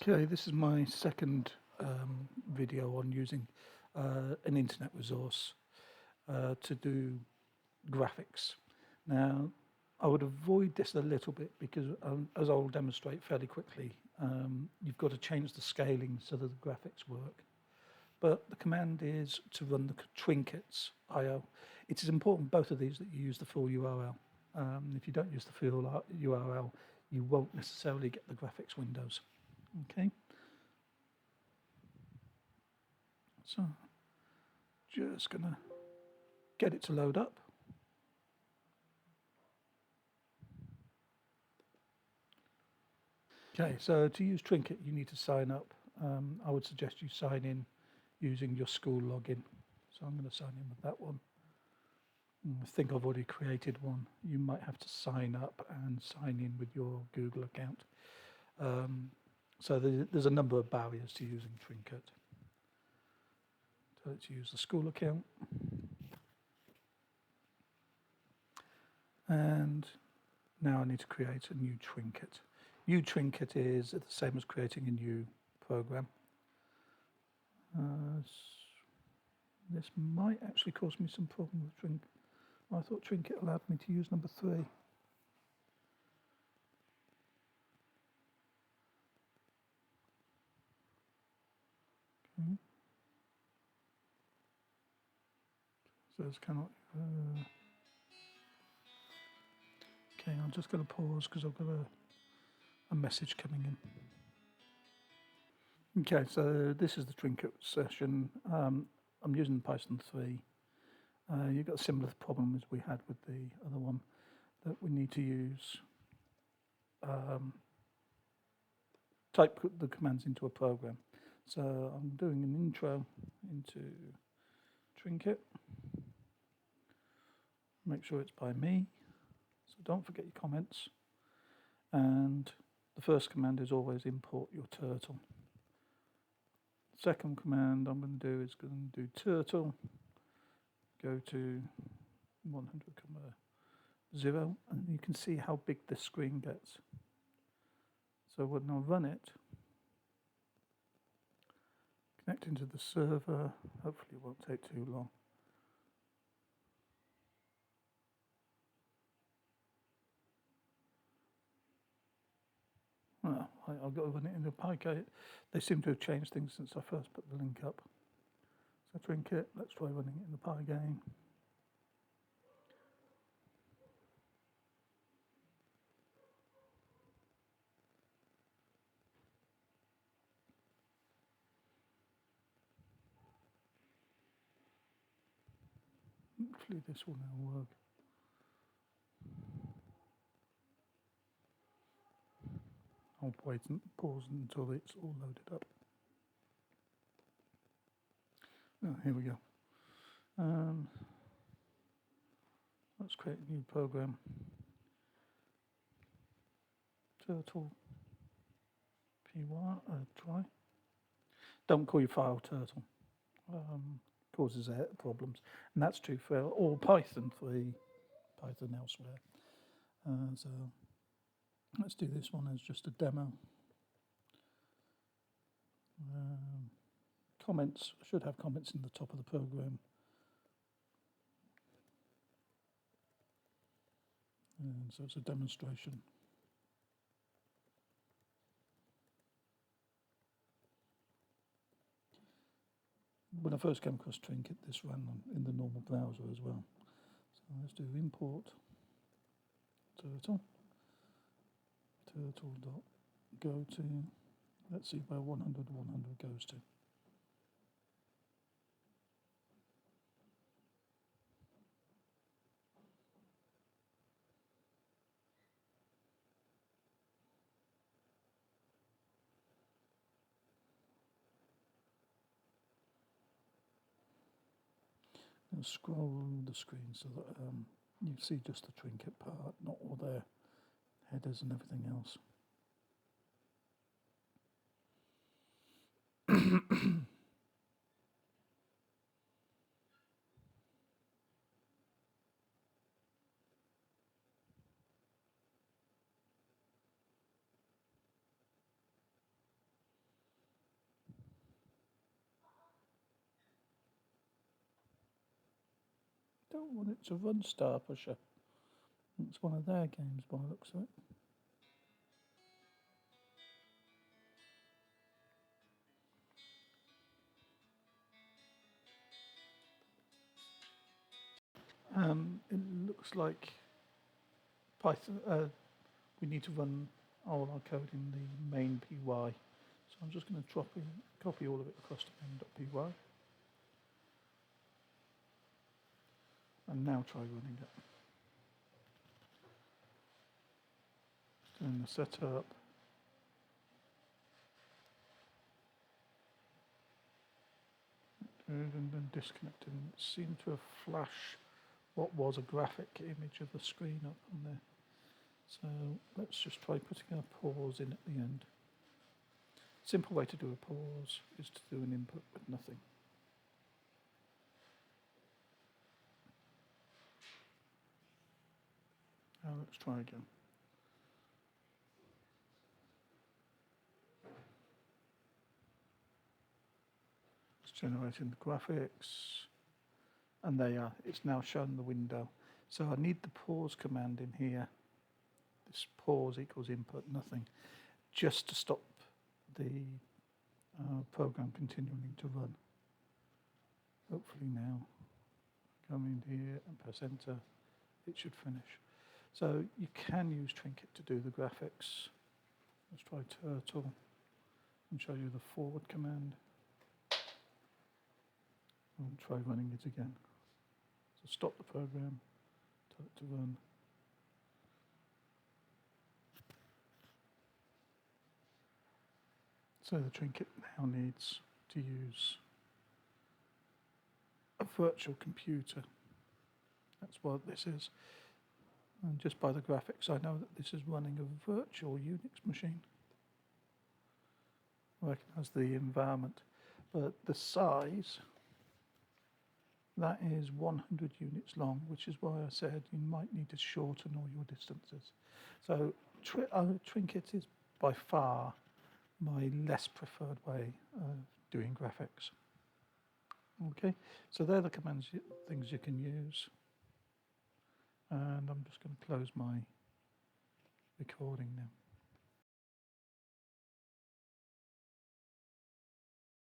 Okay, this is my second video on using an internet resource to do graphics. Now, I would avoid this a little bit because, as I'll demonstrate fairly quickly, you've got to change the scaling so that the graphics work. But the command is to run the trinkets IO. It is important, both of these, that you use the full URL. If you don't use the full URL, you won't necessarily get the graphics windows. Okay. So, just gonna get it to load up. Okay, so to use Trinket, you need to sign up. I would suggest you sign in using your school login. So I'm going to sign in with that one. I think I've already created one. You might have to sign up and sign in with your Google account. So there's a number of barriers to using Trinket. So let's use the school account. And now I need to create a new Trinket. New Trinket is the same as creating a new program. This might actually cause me some problem with Trinket. I thought Trinket allowed me to use number 3. Okay. So this cannot. Okay, I'm just going to pause because I've got a message coming in. Okay, so this is the Trinket session. I'm using Python 3. You've got a similar problem as we had with the other one, that we need to use type the commands into a program. So I'm doing an intro into Trinket. Make sure it's by me. So don't forget your comments. And the first command is always import your turtle. Second command I'm going to do is going to do turtle, go to 100,0, and you can see how big this screen gets. So when I run it, connect into the server, hopefully it won't take too long. Well, I've got to run it in the Pygate. They seem to have changed things since I first put the link up. So Trinket, let's try running it in the Pygame. Hopefully this will now work. I'll wait and pause until it's all loaded up. Oh, here we go. Let's create a new program. Turtle try. Don't call your file turtle. Causes problems, and that's true for all Python 3, Python elsewhere. So let's do this one as just a demo. Comments, should have comments in the top of the program. And so it's a demonstration. When I first came across Trinket, this ran in the normal browser as well. So let's do import turtle. Turtle.go to, let's see where 100 goes to. And scroll the screen so that you see just the Trinket part, not all their headers and everything else. don't want it to run Star Pusher. It's one of their games by the looks of it. It looks like Python. We need to run all our code in the main py. So I'm just going to copy all of it across to main.py, and now try running it. Doing the setup. And then disconnecting. It seemed to have flashed what was a graphic image of the screen up on there. So let's just try putting a pause in at the end. Simple way to do a pause is to do an input with nothing. Now let's try again. It's generating the graphics, and they are. It's now shown the window. So I need the pause command in here. This pause equals input nothing, just to stop the program continuing to run. Hopefully now, come in here and press enter, it should finish. So you can use Trinket to do the graphics. Let's try Turtle and show you the forward command. And try running it again. So stop the program, tell it to run. So the Trinket now needs to use a virtual computer. That's what this is. And just by the graphics, I know that this is running a virtual Unix machine. I recognize the environment, but the size, that is 100 units long, which is why I said you might need to shorten all your distances. So Trinket is by far my less preferred way of doing graphics. Okay, so they're the commands, things you can use. And I'm just going to close my recording now.